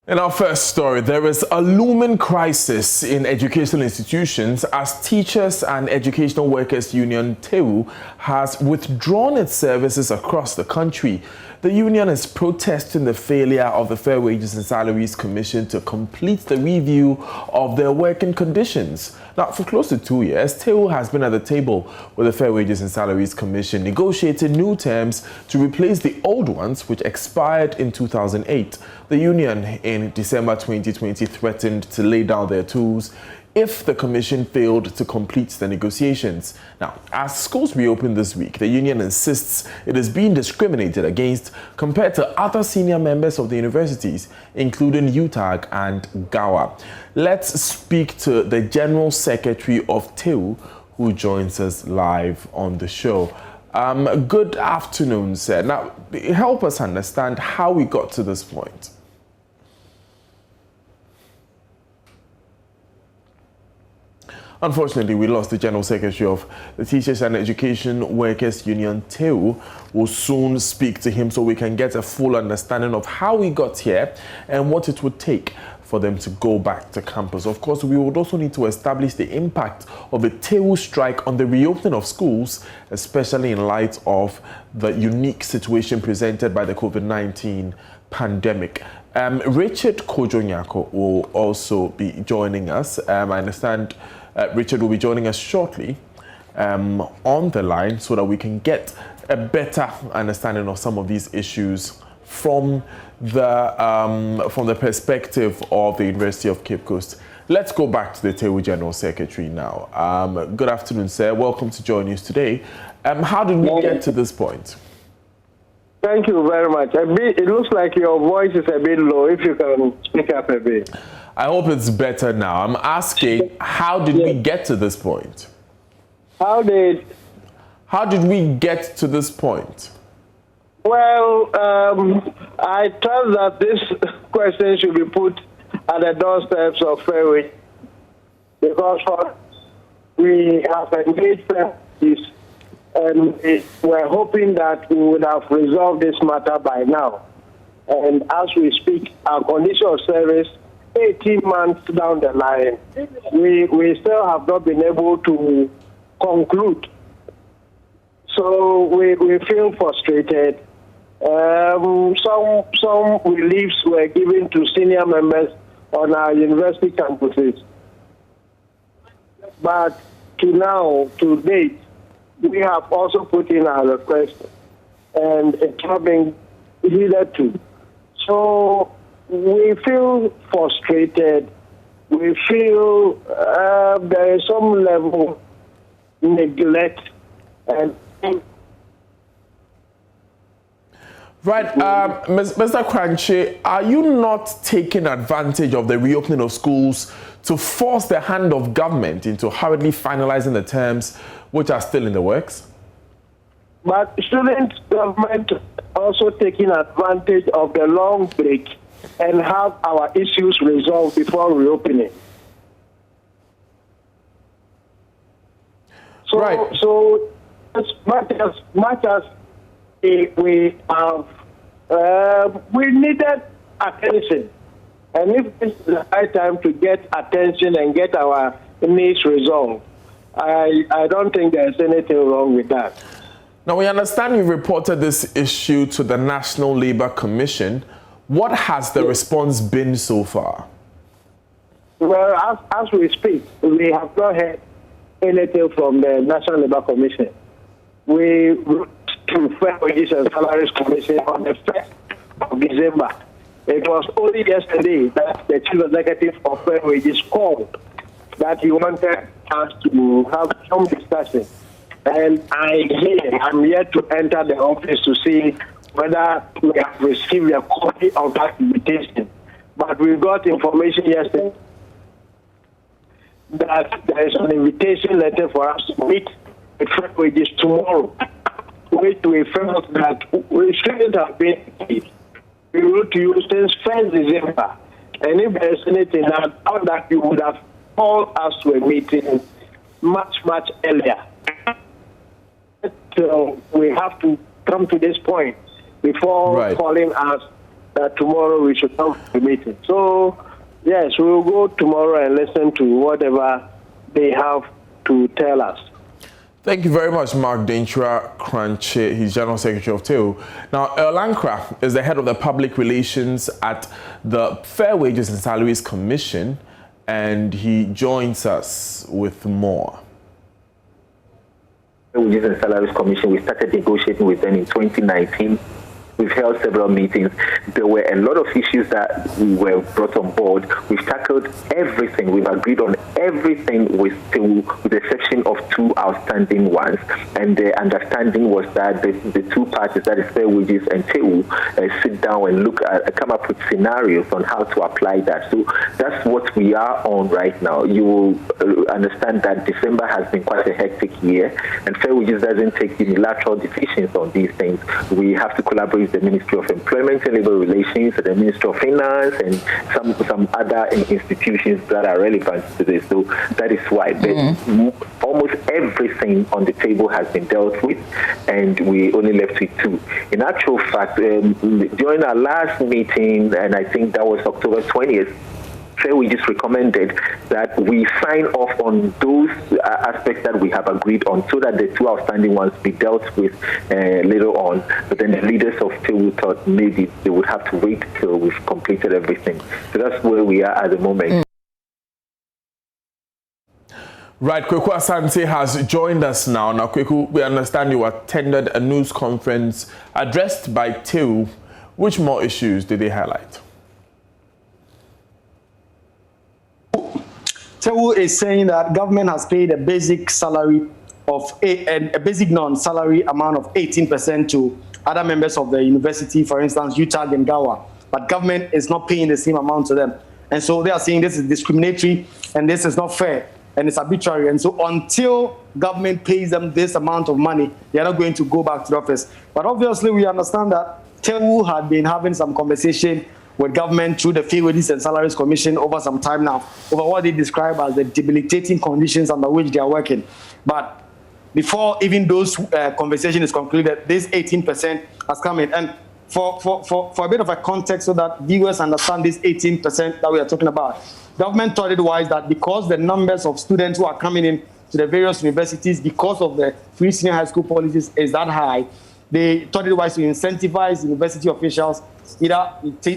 In our first story, there is a looming crisis in educational institutions as Teachers and Educational Workers Union TEWU has withdrawn its services across the country. The union is protesting the failure of the Fair Wages and Salaries Commission to complete the review of their working conditions. Now, for close to 2 years, TEWU has been at the table with the Fair Wages and Salaries Commission, negotiating new terms to replace the old ones, which expired in 2008. The union in December 2020 threatened to lay down their tools if the commission failed to complete the negotiations. Now, as schools reopen this week, the union insists it is being discriminated against compared to other senior members of the universities, including UTAG and GAWA. Let's speak to the General Secretary of TEWU, who joins us live on the show. Good afternoon, sir. Now, help us understand how we got to this point. Unfortunately, we lost the General Secretary of the Teachers and Education Workers Union, TEWU. We'll soon speak to him so we can get a full understanding of how we got here and what it would take for them to go back to campus. Of course, we would also need to establish the impact of the TEWU strike on the reopening of schools, especially in light of the unique situation presented by the COVID-19 pandemic. Richard Kojonyako will also be joining us. I understand Richard will be joining us shortly on the line so that we can get a better understanding of some of these issues from the perspective of the University of Cape Coast. Let's go back to the TEWU General Secretary now. Good afternoon, sir. Welcome to JoyNews today. How did we get to this point? Thank you very much. It looks like your voice is a bit low. If you can speak up a bit. I hope it's better now. I'm asking, how did we get to this point? How did we get to this point? Well, I trust that this question should be put at the doorsteps of Fair Wage, because we have engaged this, and we're hoping that we would have resolved this matter by now. And as we speak, our condition of service, 18 months down the line, we still have not been able to conclude. So we feel frustrated. Some reliefs were given to senior members on our university campuses. But to date, we have also put in our request, and it's not being adhered to. So we feel frustrated. We feel there is some level of neglect. And right, Mr. Kranche, are you not taking advantage of the reopening of schools to force the hand of government into hurriedly finalizing the terms which are still in the works? But shouldn't government also taking advantage of the long break and have our issues resolved before reopening? So, right. So as much as we have, we needed attention. And if this is the right time to get attention and get our needs resolved, I don't think there's anything wrong with that. Now, we understand you've reported this issue to the National Labour Commission. What has the response been so far? Well, as we speak, we have not heard anything from the National Labour Commission. We wrote to Fair Wages and Salaries Commission on the 1st of December. It was only yesterday that the Chief Executive of Fair Wages called that he wanted us to have some discussion. And I'm yet to enter the office to see whether we have received a copy of that invitation. But we got information yesterday that there is an invitation letter for us to meet with Fair Wages tomorrow, which we felt that we shouldn't have been. We wrote to you since 1st December. And if there's anything that you would have called us to a meeting much earlier. So we have to come to this point before calling us that tomorrow we should come to the meeting. So, yes, we will go tomorrow and listen to whatever they have to tell us. Thank you very much, Mark Denchura Cranche. He's General Secretary of TEWU. Now, Erlankra is the head of the public relations at the Fair Wages and Salaries Commission, and he joins us with more. Fair Wages and Salaries Commission, we started negotiating with them in 2019. We've held several meetings. There were a lot of issues that were brought on board. We've tackled everything. We've agreed on everything with TEWU, with the exception of two outstanding ones. And the understanding was that the two parties, that is Fair Wages and TEWU, sit down and look at, come up with scenarios on how to apply that. So that's what we are on right now. You will understand that December has been quite a hectic year, and Fair Wages doesn't take unilateral decisions on these things. We have to collaborate the Ministry of Employment and Labour Relations, the Ministry of Finance, and some other institutions that are relevant to this. So that is why. But almost everything on the table has been dealt with, and we only left with two. In actual fact, during our last meeting, and I think that was October 20th, we just recommended that we sign off on those aspects that we have agreed on, so that the two outstanding ones be dealt with later on. But then the leaders of TEWU thought maybe they would have to wait till we've completed everything. So that's where we are at the moment. Right, Kweku Asante has joined us now. Now, Kweku, we understand you attended a news conference addressed by TEWU. Which more issues did they highlight? TEWU is saying that government has paid a basic salary of a basic non-salary amount of 18% to other members of the university, for instance, UTAG and GAWA, but government is not paying the same amount to them. And so they are saying this is discriminatory and this is not fair and it's arbitrary. And so until government pays them this amount of money, they are not going to go back to the office. But obviously we understand that TEWU had been having some conversation with government through the Fair Wages and Salaries Commission over some time now, over what they describe as the debilitating conditions under which they are working. But before even those conversation is concluded, this 18% has come in. And for a bit of a context so that viewers understand this 18% that we are talking about, government thought it wise that because the numbers of students who are coming in to the various universities because of the free senior high school policies is that high, they thought it wise to incentivize university officials, either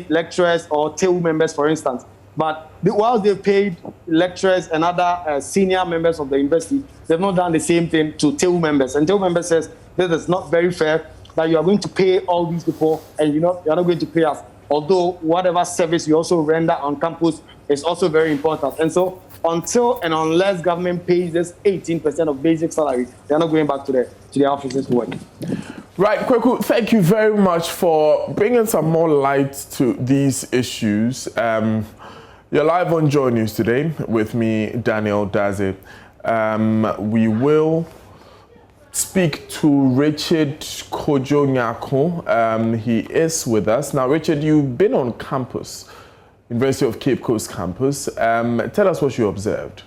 lecturers or TEWU members, for instance. But while they paid lecturers and other senior members of the university, they've not done the same thing to TEWU members. And TEWU members says this is not very fair, that you are going to pay all these people and you're not going to pay us. Although whatever service you also render on campus is also very important. And so until and unless government pays this 18% of basic salary, they are not going back to their offices to work. Right, Kweku, thank you very much for bringing some more light to these issues. You're live on JoyNews today with me, Daniel Daze. We will speak to Richard Kojo Nyako. He is with us. Now, Richard, you've been on campus, University of Cape Coast campus. Tell us what you observed.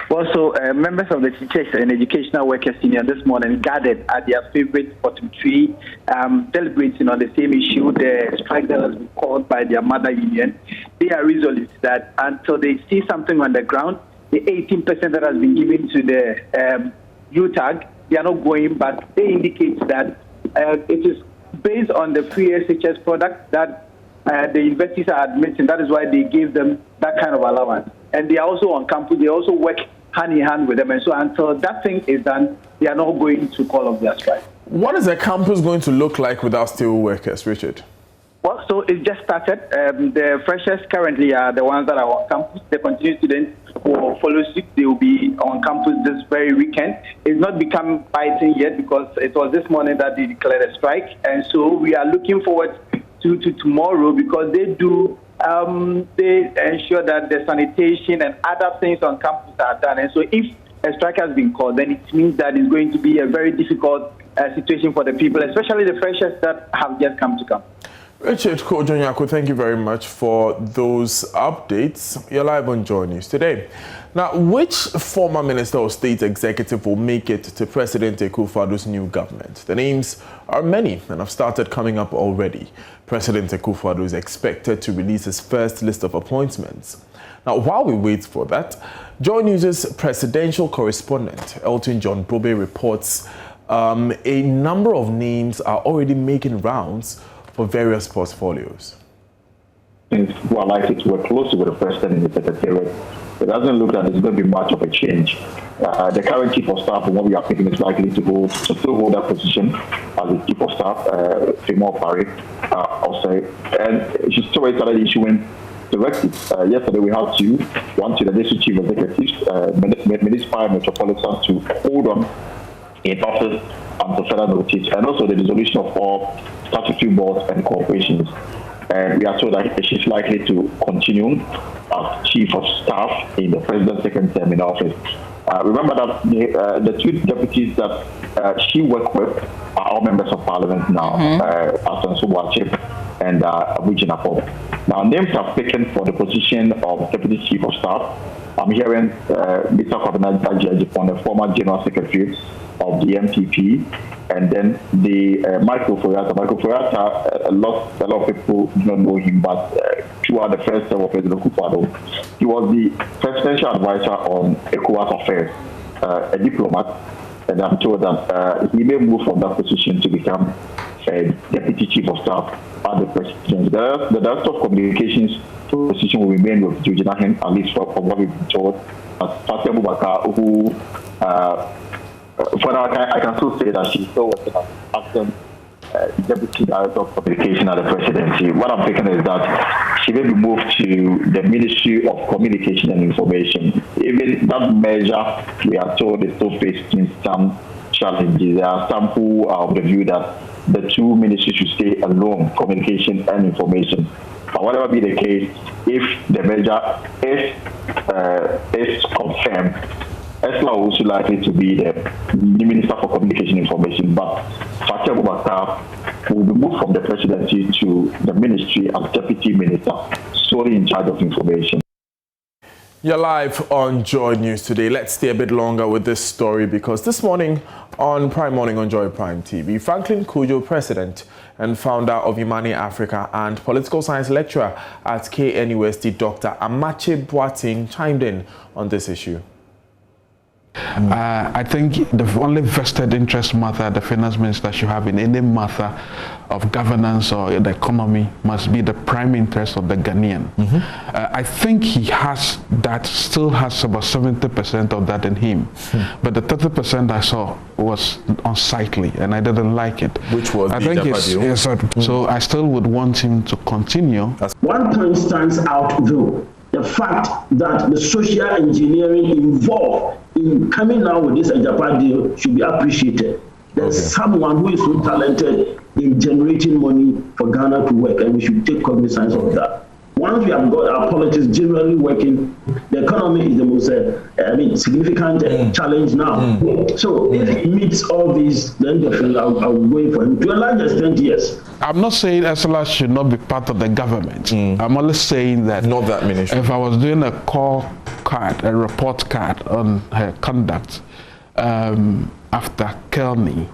Also, members of the Teachers and Educational Workers Union this morning gathered at their favorite bottom tree, deliberating on the same issue, the strike that has been called by their mother union. They are resolute that until they see something on the ground, the 18% that has been given to the UTAG, they are not going, but they indicate that it is based on the free SHS product that the universities are admitting. That is why they gave them that kind of allowance. And they are also on campus. They also work hand in hand with them. And so until that thing is done, they are not going to call off their strike. What is the campus going to look like without TEWU workers, Richard? Well, so it just started. The freshers currently are the ones that are on campus. The continuing students will follow suit. They will be on campus this very weekend. It's not become biting yet because it was this morning that they declared a strike. And so we are looking forward to tomorrow because they do they ensure that the sanitation and other things on campus are done. And so if a strike has been called, then it means that it's going to be a very difficult situation for the people, especially the freshers that have just come to campus. Richard Kojonyako, thank you very much for those updates. You're live on JoyNews today. Now, which former Minister of State executive will make it to President Akufo-Addo's new government? The names are many and have started coming up already. President Akufo-Addo is expected to release his first list of appointments. Now, while we wait for that, JoyNews' presidential correspondent, Elton John Probe, reports a number of names are already making rounds for various portfolios. Who are likely to work closely with the president in the secretariat. It doesn't look like there's going to be much of a change. The current chief of staff, from what we are thinking, is likely to still hold that position as the chief of staff, Female Parry, also. And she's still started issuing directives. Yesterday we had two, one to the district chief executives, municipal metropolitans to hold on in office until further notice, and also the dissolution of all statutory boards and corporations. And we are told that she's likely to continue as chief of staff in the president's second term in office. Remember that the two deputies that she worked with are all members of parliament now, Aston Subuachi and Regina Pop. Now, names are taken for the position of deputy chief of staff. I'm hearing Mr. Kwabena Jajajipon, the former general secretary of the MPP, and then the Michael Furata. Michael Furata, a lot of people do not know him, but throughout the first term of President Akufo-Addo, he was the presidential advisor on ECOWAS affairs, a diplomat, and I'm told that he may move from that position to become a deputy chief of staff at the president. The director of communications position will remain with Georgina Hen, at least from what we've been told. Fatia Bubaka, who, for now, I can still say that she's still working as acting deputy director of communication at the presidency. What I'm thinking is that she may be moved to the Ministry of Communication and Information. Even that measure, we are told, is still facing some challenges. There are some who are of the view that the two ministries should stay alone, communication and information. But whatever be the case, if the measure is confirmed, Esla will also likely to be the Minister for Communication and Information, but Fatia Bubaka will be moved from the presidency to the ministry as deputy minister, solely in charge of information. You're live on Joy News today. Let's stay a bit longer with this story because this morning on Prime Morning on Joy Prime TV, Franklin Kujo, president and founder of Imani Africa and political science lecturer at KNUST, Dr. Amache Boateng, chimed in on this issue. I think the only vested interest matter the finance minister should have in any matter of governance or the economy must be the prime interest of the Ghanaian. I think he has that, still has about 70% of that in him. But the 30% I saw was unsightly and I didn't like it. Which was I think it's, so I still would want him to continue. One point stands out though. The fact that the social engineering involved in coming out with this Ajapa deal should be appreciated. There's someone who is so talented in generating money for Ghana to work, and we should take cognizance of that. Once we have got our politics generally working, the economy is the most significant challenge now. So if he meets all these, then definitely I'll wait for him. To a large extent, yes. I'm not saying Ursula should not be part of the government. I'm only saying that, not that ministry. If I was doing a call card, a report card on her conduct after Kelny,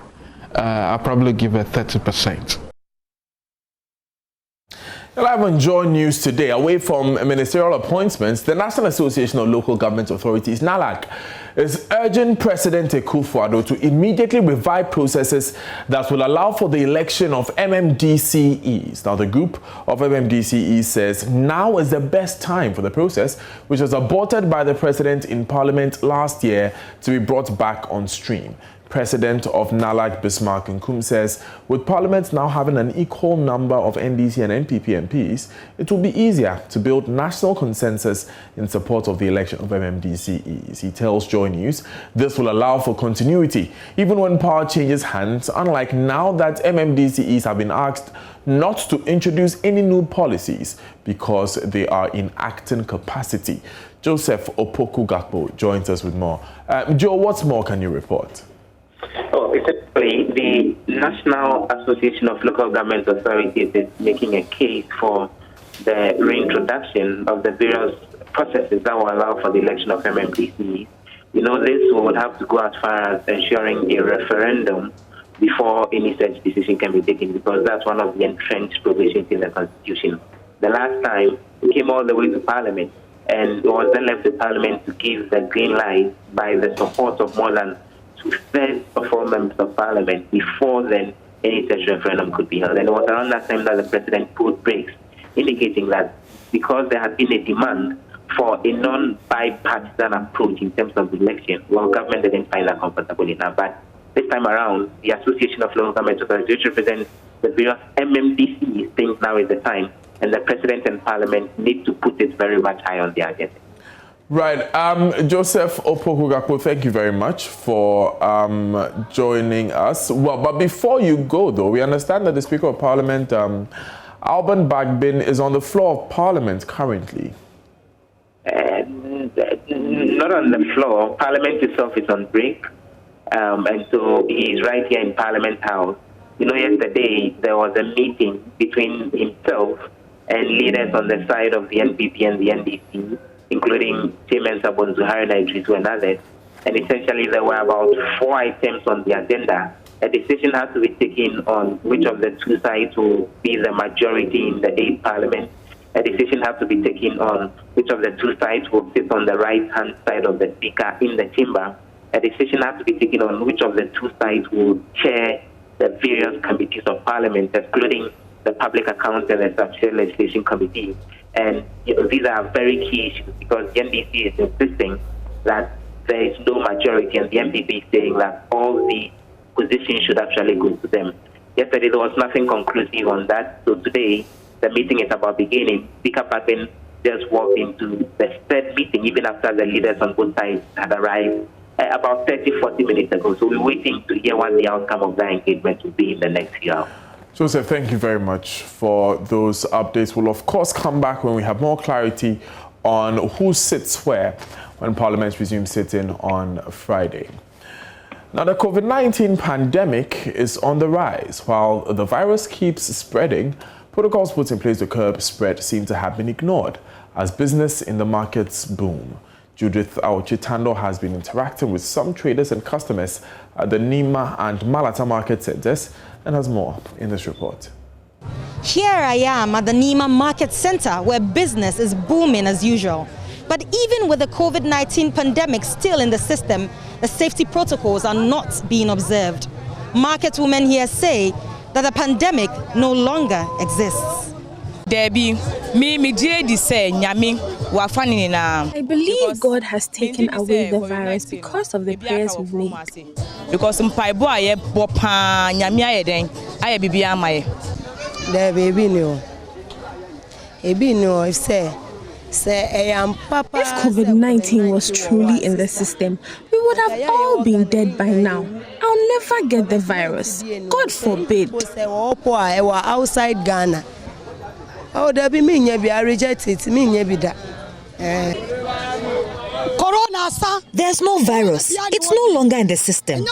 I'll probably give her 30%. Live on Joy News today, away from ministerial appointments, the National Association of Local Government Authorities, NALAC, is urging President Akufo-Addo to immediately revive processes that will allow for the election of MMDCEs. Now, the group of MMDCEs says now is the best time for the process, which was aborted by the president in Parliament last year, to be brought back on stream. President of NALAC, Bismarck Nkum, says with Parliament now having an equal number of NDC and NPP MPs, it will be easier to build national consensus in support of the election of MMDCEs. He tells JoyNews this will allow for continuity even when power changes hands, unlike now that MMDCEs have been asked not to introduce any new policies because they are in acting capacity. Joseph Opoku Gakpo joins us with more. Joe, what more can you report? Oh, Well, essentially, the National Association of Local Government Authorities is making a case for the reintroduction of the various processes that will allow for the election of MMDCs. This would have to go as far as ensuring a referendum before any such decision can be taken, because that's one of the entrenched provisions in the Constitution. The last time, it came all the way to Parliament, and it was then left to Parliament to give the green light by the support of more than 2/3 of all members of Parliament before then any such referendum could be held. And it was around that time that the President pulled brakes, indicating that because there had been a demand for a non-bipartisan approach in terms of the election, government didn't find that comfortable enough. But this time around, the Association of Local Government Authorities, which represents the various MMDCs, thinks now is the time, and the President and Parliament need to put it very much high on the agenda. Right. Joseph Opoku-Gakpo, thank you very much for joining us. Well, but before you go, though, we understand that the Speaker of Parliament, Alban Bagbin, is on the floor of Parliament currently. Not on the floor. Parliament itself is on break. And so he is right here in Parliament House. Yesterday there was a meeting between himself and leaders on the side of the NPP and the NDC, including Chairman Sabon Zuhair Idrisu and others. And essentially there were about 4 items on the agenda. A decision has to be taken on which of the two sides will be the majority in the 8th Parliament. A decision has to be taken on which of the two sides will sit on the right-hand side of the Speaker in the chamber. A decision has to be taken on which of the two sides will chair the various committees of Parliament, including the Public Accounts and the Subsidiary Legislation Committee. And these are very key issues because the NDC is insisting that there is no majority, and the MPP is saying that all the positions should actually go to them. Yesterday there was nothing conclusive on that, so today the meeting is about beginning. Speaker Bagbin just walked into the 3rd meeting even after the leaders on both sides had arrived about 30-40 minutes ago. So we're waiting to hear what the outcome of that engagement will be in the next few hours. Joseph, thank you very much for those updates. We'll of course come back when we have more clarity on who sits where when Parliament resumes sitting on Friday. Now, the COVID-19 pandemic is on the rise. While the virus keeps spreading, protocols put in place to curb spread seem to have been ignored as business in the markets boom. Judith Auchitando has been interacting with some traders and customers at the Nima and Malata market centers and has more in this report. Here I am at the Nima Market Center where business is booming as usual. But even with the COVID-19 pandemic still in the system, the safety protocols are not being observed. Market women here say that the pandemic no longer exists. I believe God has taken away the virus because of the prayers we've made. Because if COVID-19 was truly in the system, we would have all been dead by now. I'll never get the virus. God forbid. Outside Ghana. Oh, there be me, I reject it. There's no virus. It's no longer in the system.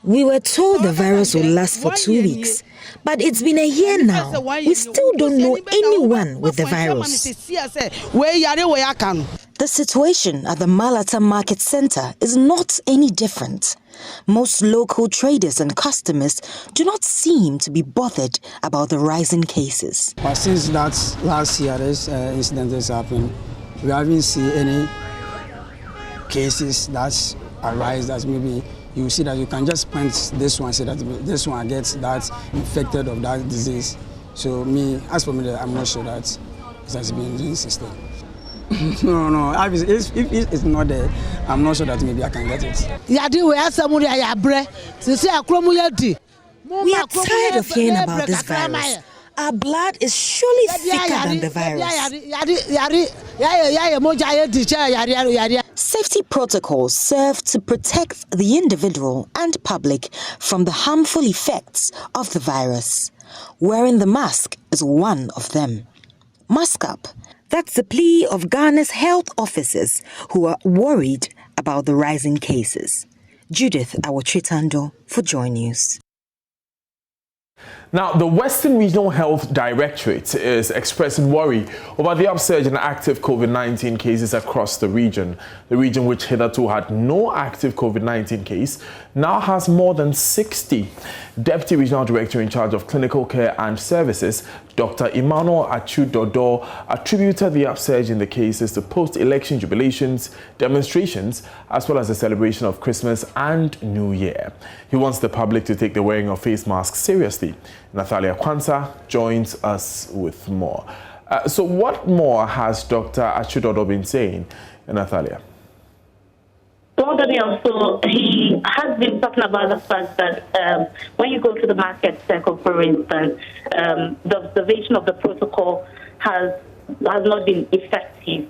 We were told the virus will last for 2 weeks, but it's been a year now. We still don't know anyone with the virus. The situation at the Malata Market Center is not any different. Most local traders and customers do not seem to be bothered about the rising cases. But since that last year, this incident has happened, we haven't seen any cases that arise that maybe you see that you can just point this one, say that this one gets that infected of that disease. So as for me, I'm not sure that it has been in the system. No. If it's not there, I'm not sure that maybe I can get it. We are tired of hearing about this virus. Our blood is surely thicker than the virus. Safety protocols serve to protect the individual and public from the harmful effects of the virus. Wearing the mask is one of them. Mask up. That's the plea of Ghana's health officers who are worried about the rising cases. Judith Awotritando for JoyNews. Now, the Western Regional Health Directorate is expressing worry over the upsurge in active COVID-19 cases across the region. The region, which hitherto had no active COVID-19 case, now has more than 60. Deputy Regional Director in charge of Clinical Care and Services, Dr. Emmanuel Achu-Dodo, attributed the upsurge in the cases to post-election jubilations, demonstrations, as well as the celebration of Christmas and New Year. He wants the public to take the wearing of face masks seriously. Nathalia Kwanzaa joins us with more. So what more has Dr. Achu-Dodo been saying, Nathalia? So he has been talking about the fact that when you go to the market circle, for instance, the observation of the protocol has not been effective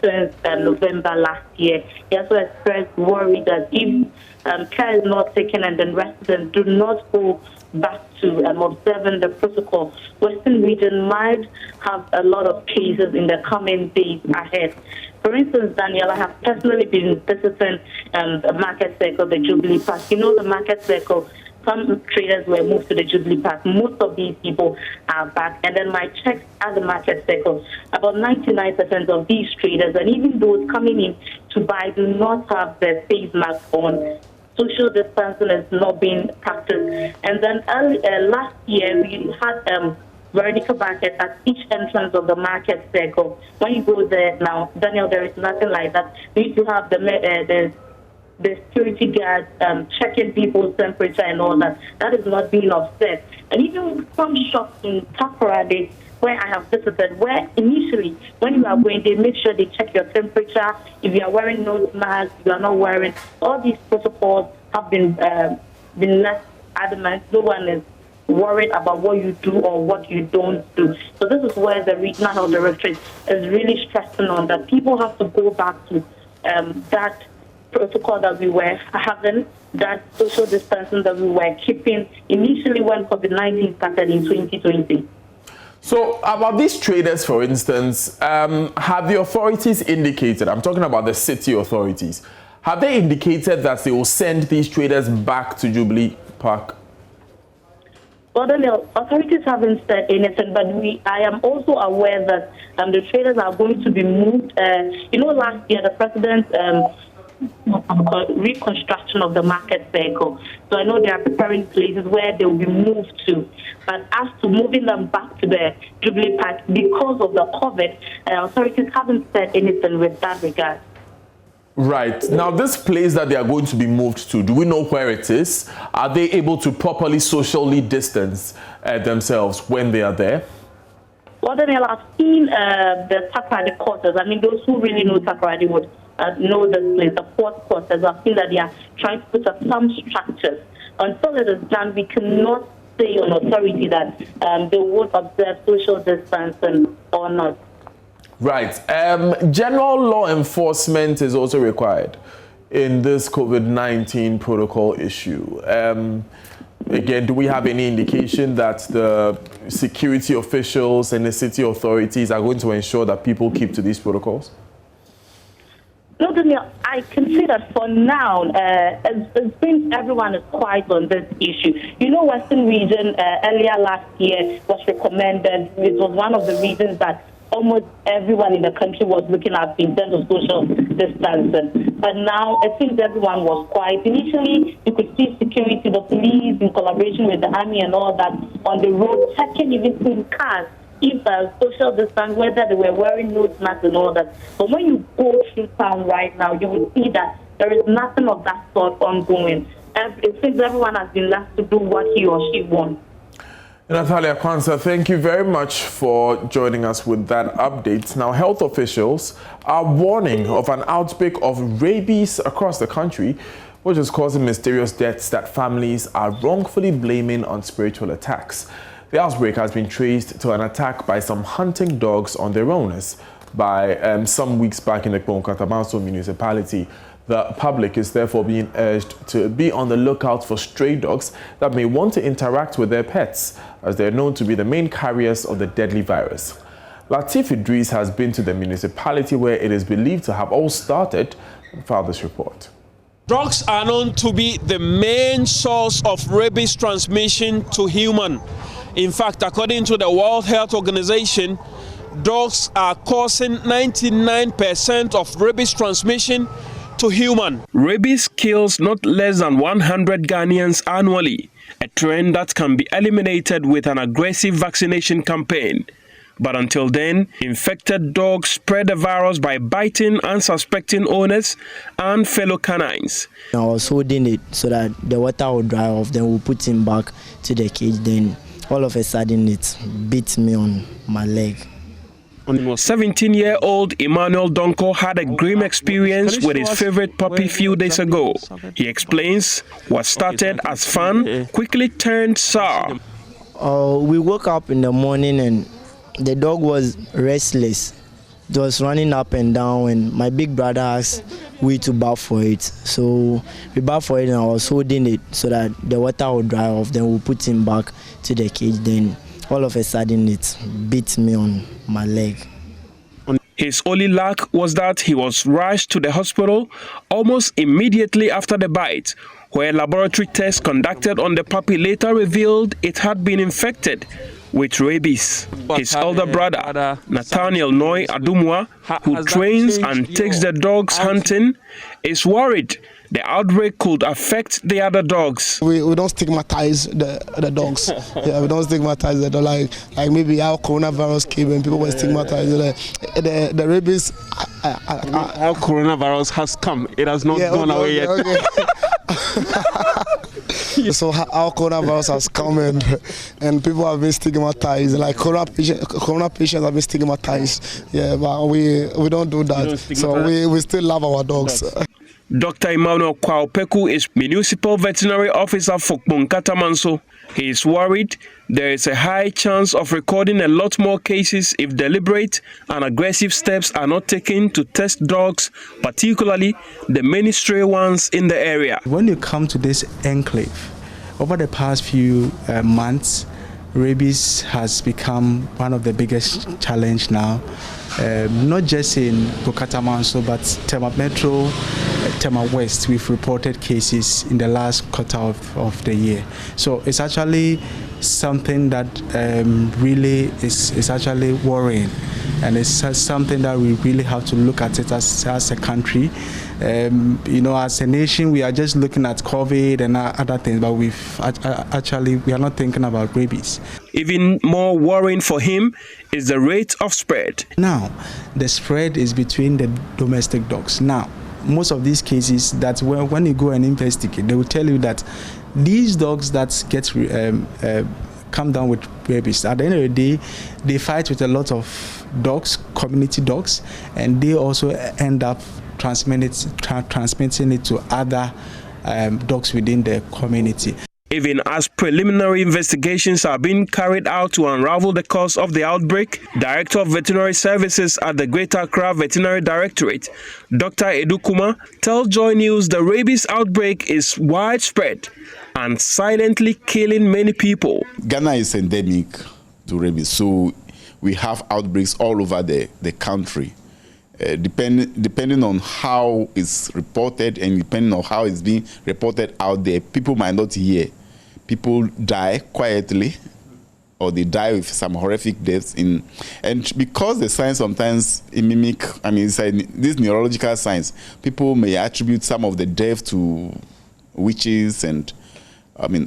since November last year. He also expressed worry that if care is not taken and then residents do not go back to observing the protocol, Western region might have a lot of cases in the coming days ahead. For instance, Daniel, I have personally been visiting the market circle, the Jubilee Park. You know, the market circle, some traders were moved to the Jubilee Park. Most of these people are back. And then my checks at the market circle, about 99% of these traders, and even those coming in to buy, do not have their face mask on. Social distancing is not being practiced. And then last year, we had vertical market at each entrance of the market circle. When you go there now, Daniel, there is nothing like that. We need to have the security guards checking people's temperature and all that. That is not being offset. And even some shops in Takoradi, where I have visited, where initially, when you are going, they make sure they check your temperature. If you are wearing nose mask, you are not wearing. All these protocols have been left adamant. No one is worried about what you do or what you don't do. So this is where the Regional Health Directorate is really stressing on that people have to go back to that protocol that we were having, that social distancing that we were keeping initially when COVID-19 started in 2020. So about these traders, for instance, have the authorities indicated, I'm talking about the city authorities, have they indicated that they will send these traders back to Jubilee Park? Well, the authorities haven't said anything, but I am also aware that the traders are going to be moved. Last year the president reconstruction of the market circle. So I know they are preparing places where they will be moved to. But as to moving them back to the Jubilee Park because of the COVID, authorities haven't said anything with that regard. Right. Now, this place that they are going to be moved to, do we know where it is? Are they able to properly socially distance themselves when they are there? Well, Daniel, I've seen the Takoradi quarters. I mean, those who really know Takoradi would know this place, the fourth quarters. I've seen that they are trying to put up some structures. Until it is done, we cannot say on authority that they would observe social distancing or not. Right. General law enforcement is also required in this COVID-19 protocol issue. Again, do we have any indication that the security officials and the city authorities are going to ensure that people keep to these protocols? No, Daniel, I can say that for now, it seems everyone is quiet on this issue. You know, Western region earlier last year was recommended. It was one of the reasons that almost everyone in the country was looking at in terms of social distancing. But now it seems everyone was quiet. Initially, you could see security, the police in collaboration with the army and all that on the road, checking even in cars if social distance, whether they were wearing nose masks and all that. But when you go through town right now, you will see that there is nothing of that sort ongoing. It seems everyone has been left to do what he or she wants. Nathalia Kwanzaa, thank you very much for joining us with that update. Now, health officials are warning of an outbreak of rabies across the country, which is causing mysterious deaths that families are wrongfully blaming on spiritual attacks. The outbreak has been traced to an attack by some hunting dogs on their owners by some weeks back in the Katamanso municipality. The public is therefore being urged to be on the lookout for stray dogs that may want to interact with their pets, as they are known to be the main carriers of the deadly virus. Latif Idris has been to the municipality where it is believed to have all started File this report. Dogs are known to be the main source of rabies transmission to human. In fact, according to the World Health Organization, dogs are causing 99% of rabies transmission to human. Rabies kills not less than 100 Ghanaians annually, a trend that can be eliminated with an aggressive vaccination campaign. But until then, infected dogs spread the virus by biting unsuspecting owners and fellow canines. I was holding it so that the water would dry off, then we'll put him back to the cage. Then all of a sudden it bit me on my leg. 17-year-old Emmanuel Donko had a grim experience with his favorite puppy a few days ago. He explains what started as fun quickly turned sour. We woke up in the morning and the dog was restless. It was running up and down, and my big brother asked we to bath for it. So we bathed for it, and I was holding it so that the water would dry off. Then we'll put him back to the cage. Then all of a sudden it bit me on my leg. His only luck was that he was rushed to the hospital almost immediately after the bite, where laboratory tests conducted on the puppy later revealed it had been infected with rabies. His elder brother, Nathaniel Noy Adumwa, who trains and takes the dogs hunting, is worried the outbreak could affect the other dogs. We don't stigmatize the dogs. Yeah, we don't stigmatize the dogs. Like maybe how coronavirus came and people were stigmatized. The rabies. How coronavirus has come, it has not gone away yet. Okay. So our coronavirus has come and people have been stigmatized. Like corona patients have been stigmatized. Yeah, but we don't do that. So we still love our dogs. Dr. Emmanuel Kwaupeku is Municipal Veterinary Officer for Katamanso. He is worried there is a high chance of recording a lot more cases if deliberate and aggressive steps are not taken to test dogs, particularly the ministerial ones in the area. When you come to this enclave, over the past few months, rabies has become one of the biggest challenge now. Not just in Katamanso, but Tema Metro, Tema West, we've reported cases in the last quarter of the year. So it's actually something that really is actually worrying, and it's something that we really have to look at it as a country. As a nation, we are just looking at COVID and other things, but we are not thinking about rabies. Even more worrying for him is the rate of spread. Now, the spread is between the domestic dogs. Now, most of these cases, that when you go and investigate, they will tell you that these dogs that get come down with rabies, at the end of the day, they fight with a lot of dogs, community dogs, and they also end up transmitting it to other dogs within the community. Even as preliminary investigations are being carried out to unravel the cause of the outbreak, Director of Veterinary Services at the Greater Accra Veterinary Directorate, Dr. KUMA, tells JoyNews the rabies outbreak is widespread and silently killing many people. Ghana is endemic to rabies, so we have outbreaks all over the country. Depending on how it's reported and depending on how it's being reported out there, people might not hear. People die quietly, or they die with some horrific deaths. And because the signs sometimes mimic, it's like these neurological signs, people may attribute some of the death to witches and other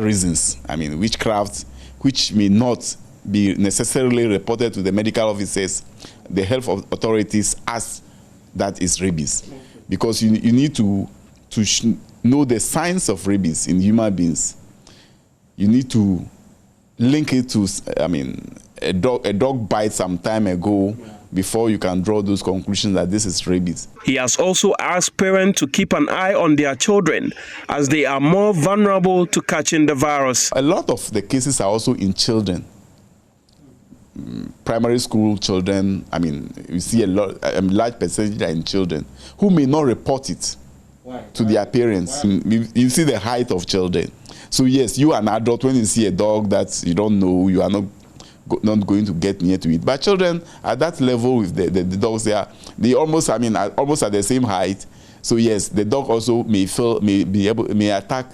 reasons. Witchcraft, which may not be necessarily reported to the medical officers, the health authorities, as that is rabies. Because you need to know the signs of rabies in human beings. You need to link it to, a dog bite some time ago before you can draw those conclusions that this is rabies. He has also asked parents to keep an eye on their children as they are more vulnerable to catching the virus. A lot of the cases are also in children. Primary school children, you see a large percentage are in children who may not report it to their parents. You see the height of children. So yes, you are an adult, when you see a dog that you don't know, you are not not going to get near to it. But children at that level with the dogs, they almost, almost at the same height. So yes, the dog also may attack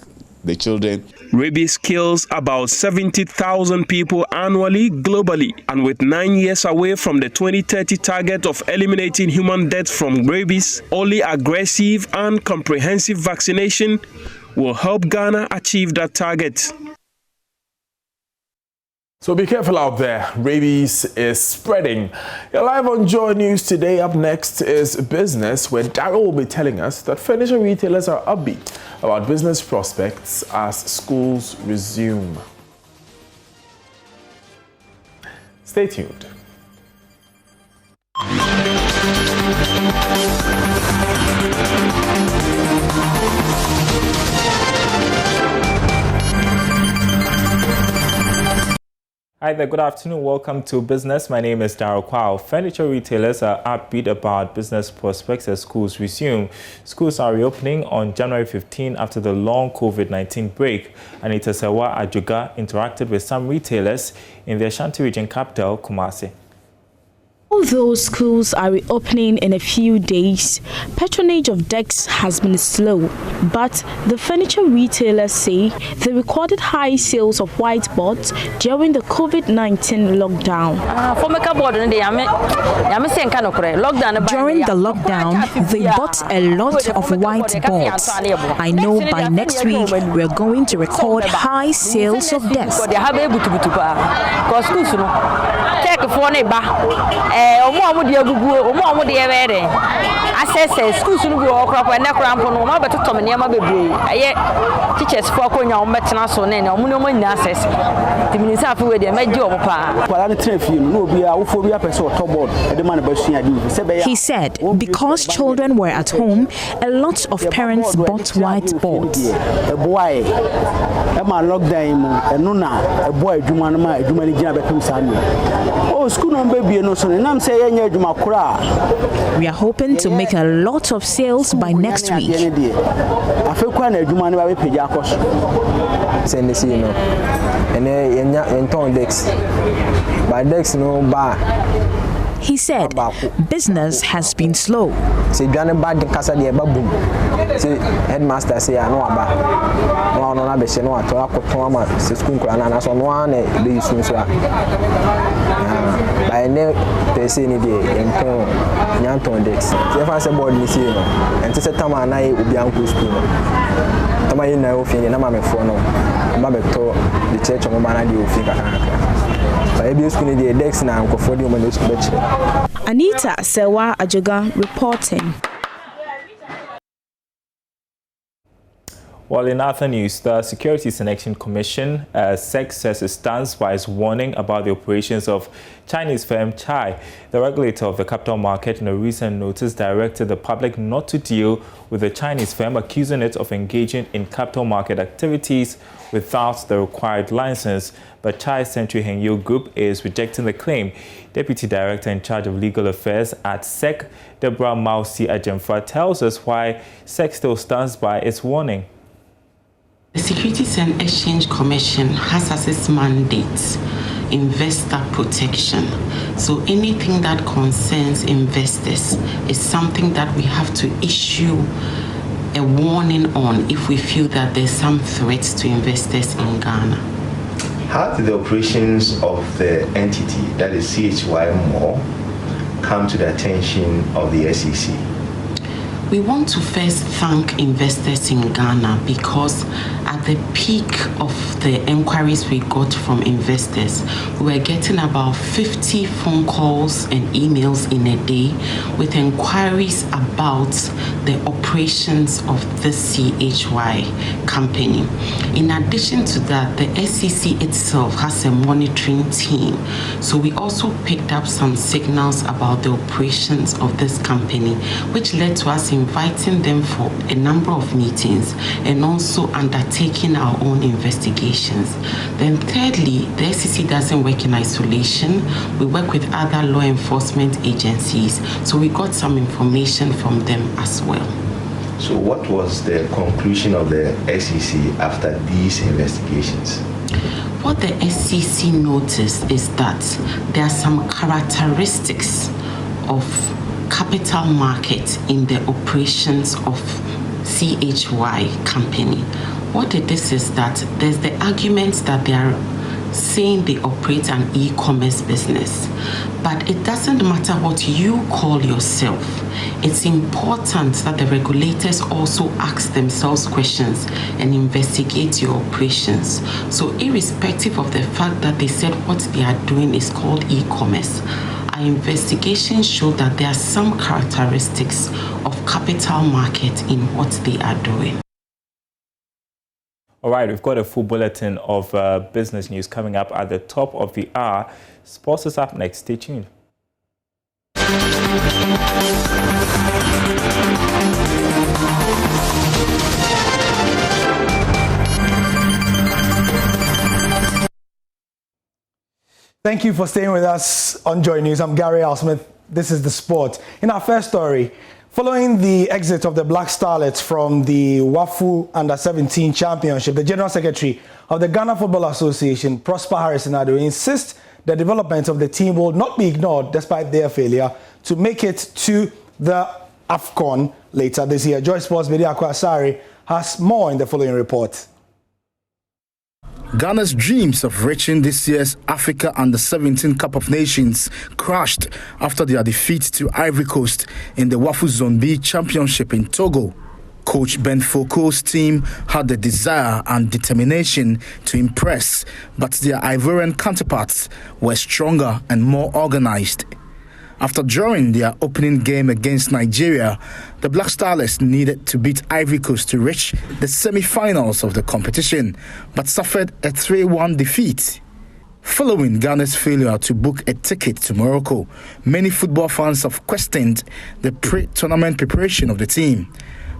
the children. Rabies kills about 70,000 people annually globally, and with 9 years away from the 2030 target of eliminating human deaths from rabies, only aggressive and comprehensive vaccination will help Ghana achieve that target. So be careful out there. Rabies is spreading. You're live on Joy News today. Up next is business, where Daryl will be telling us that furniture retailers are upbeat about business prospects as schools resume. Stay tuned. Hi there, good afternoon. Welcome to Business. My name is Daryl Kwao. Furniture retailers are upbeat about business prospects as schools resume. Schools are reopening on January 15 after the long COVID-19 break. Anita Sewa Ajuga interacted with some retailers in the Ashanti region capital, Kumasi. Although schools are reopening in a few days, patronage of desks has been slow, but the furniture retailers say they recorded high sales of whiteboards during the COVID-19 lockdown. During the lockdown, they bought a lot of whiteboards. I know by next week we're going to record high sales of desks. He said because children were at home, a lot of parents bought whiteboards. We are hoping to make a lot of sales by next week. He said business has been slow. Headmaster say I know about no be se no ato akoton se school nkura na so no na be isu so by ne pe se ni de enton nyanton dex se fa se board ni se no enti se tama na e obi anko school no tama yin na ofin na ma me fo no ba be to the church mo ba na de ofin kakaka by be school ni de dex na anko fo de mo na school be chire. Anita Sewa Ajoga reporting. Well, in other news, the Securities and Exchange Commission, SEC, says it stands by its warning about the operations of Chinese firm Chai. The regulator of the capital market in a recent notice directed the public not to deal with the Chinese firm, accusing it of engaging in capital market activities without the required license. But Chai Century Hengyo Group is rejecting the claim. Deputy Director in charge of legal affairs at SEC, Deborah Mausi Ajemfa, tells us why SEC still stands by its warning. The Securities and Exchange Commission has as its mandate investor protection. So anything that concerns investors is something that we have to issue a warning on if we feel that there's some threats to investors in Ghana. How did the operations of the entity, that is CHY More, come to the attention of the SEC? We want to first thank investors in Ghana because at the peak of the inquiries we got from investors, we were getting about 50 phone calls and emails in a day with inquiries about the operations of the CHY company. In addition to that, the SEC itself has a monitoring team. So we also picked up some signals about the operations of this company, which led to us inviting them for a number of meetings and also undertaking our own investigations. Then thirdly, the SEC doesn't work in isolation. We work with other law enforcement agencies, so we got some information from them as well. So what was the conclusion of the SEC after these investigations? What the SEC noticed is that there are some characteristics of capital market in the operations of CHY company. What it is that there's the argument that they are saying they operate an e-commerce business, but it doesn't matter what you call yourself. It's important that the regulators also ask themselves questions and investigate your operations. So irrespective of the fact that they said what they are doing is called e-commerce, our investigations show that there are some characteristics of capital market in what they are doing. All right, we've got a full bulletin of business news coming up at the top of the hour. Sports is up next. Stay tuned. Thank you for staying with us on Joy News. I'm Gary Alsmith. This is The Sport. In our first story, following the exit of the Black Starlets from the WAFU Under-17 Championship, the General Secretary of the Ghana Football Association, Prosper Harris-Nado, insists the development of the team will not be ignored despite their failure to make it to the AFCON later this year. Joy Sports' Midday Akwasari has more in the following report. Ghana's dreams of reaching this year's Africa Under-17 Cup of Nations crashed after their defeat to Ivory Coast in the WAFU Zone B Championship in Togo. Coach Ben Foucault's team had the desire and determination to impress, but their Ivorian counterparts were stronger and more organized. After drawing their opening game against Nigeria, the Black Starlets needed to beat Ivory Coast to reach the semi-finals of the competition, but suffered a 3-1 defeat. Following Ghana's failure to book a ticket to Morocco, many football fans have questioned the pre-tournament preparation of the team.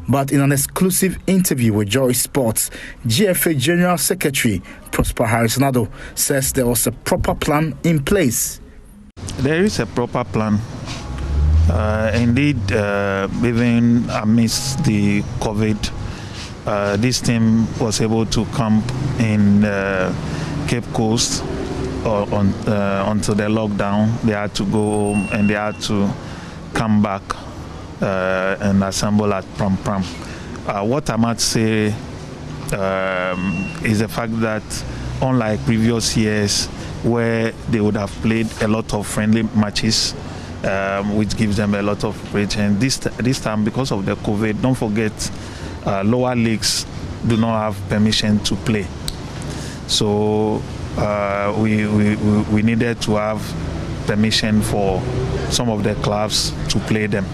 But in an exclusive interview with Joy Sports, GFA General Secretary Prosper Harris-Nado says there was a proper plan in place. There is a proper plan. Indeed, even amidst the COVID, this team was able to camp in Cape Coast until the lockdown. They had to go home and they had to come back and assemble at Pram Pram. What I might say is the fact that unlike previous years, where they would have played a lot of friendly matches, which gives them a lot of preparation. This time, because of the COVID, don't forget, lower leagues do not have permission to play. So we needed to have permission for some of the clubs to play them.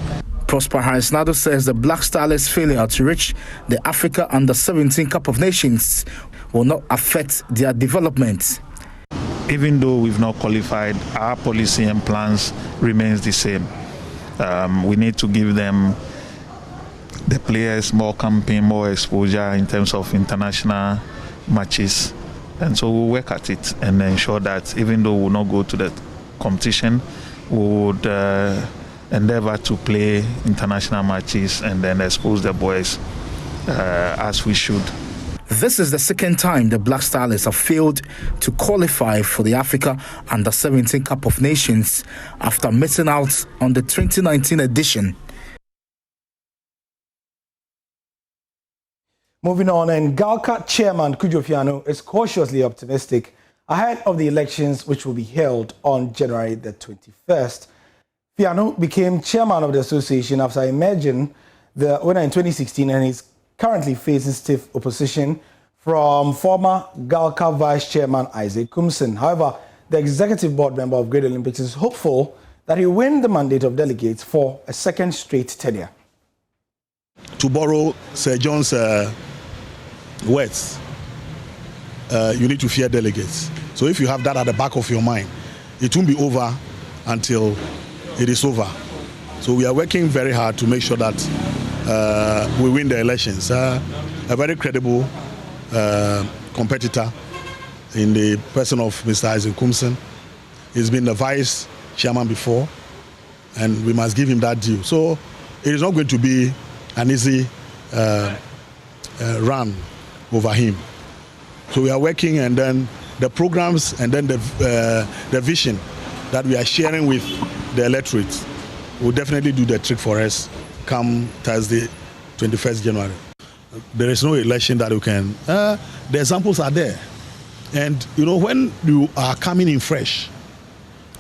Prosper Harris-Nado says the Black Starlets' failure to reach the Africa Under-17 Cup of Nations will not affect their development. Even though we've not qualified, our policy and plans remains the same. We need to give them, the players, more campaign, more exposure in terms of international matches. And so we'll work at it and ensure that even though we'll not go to the competition, we would endeavor to play international matches and then expose the boys as we should. This is the second time the Black Starlets have failed to qualify for the Africa Under-17 Cup of Nations after missing out on the 2019 edition. Moving on, and Galka chairman Kujo Fiano is cautiously optimistic ahead of the elections which will be held on January the 21st. Fiano became chairman of the association after emerging the winner in 2016 and is currently facing stiff opposition from former Galka Vice Chairman Isaac Kumsen. However, the executive board member of Great Olympics is hopeful that he will win the mandate of delegates for a second straight tenure. To borrow Sir John's words, you need to fear delegates. So if you have that at the back of your mind, it won't be over until it is over. So we are working very hard to make sure that we win the elections. A very credible competitor in the person of Mr. Isaac Kumsen. He's been the vice chairman before, and we must give him that due. So it is not going to be an easy run over him. So we are working, and then the programs and then the vision that we are sharing with the electorate will definitely do the trick for us come Thursday, 21st January. There is no election that you can, the examples are there. And you know, when you are coming in fresh,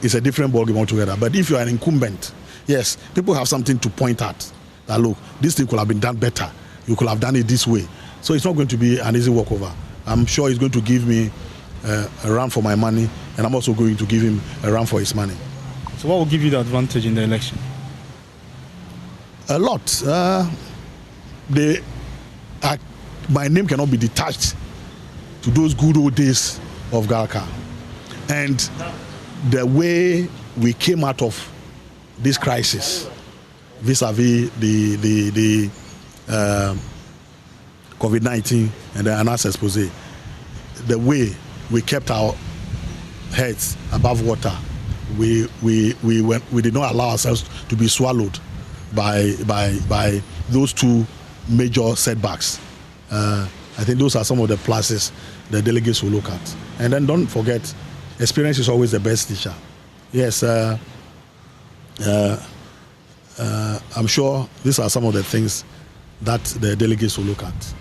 it's a different ballgame altogether. But if you are an incumbent, yes, people have something to point at. That look, this thing could have been done better. You could have done it this way. So it's not going to be an easy walkover. I'm sure he's going to give me a run for my money, and I'm also going to give him a run for his money. So what will give you the advantage in the election? A lot. My name cannot be detached to those good old days of Garaka. And the way we came out of this crisis, vis-a-vis the COVID-19 and the announced expose, the way we kept our heads above water, we did not allow ourselves to be swallowed by those two major setbacks. I think those are some of the pluses the delegates will look at. And then don't forget, experience is always the best teacher. Yes, I'm sure these are some of the things that the delegates will look at.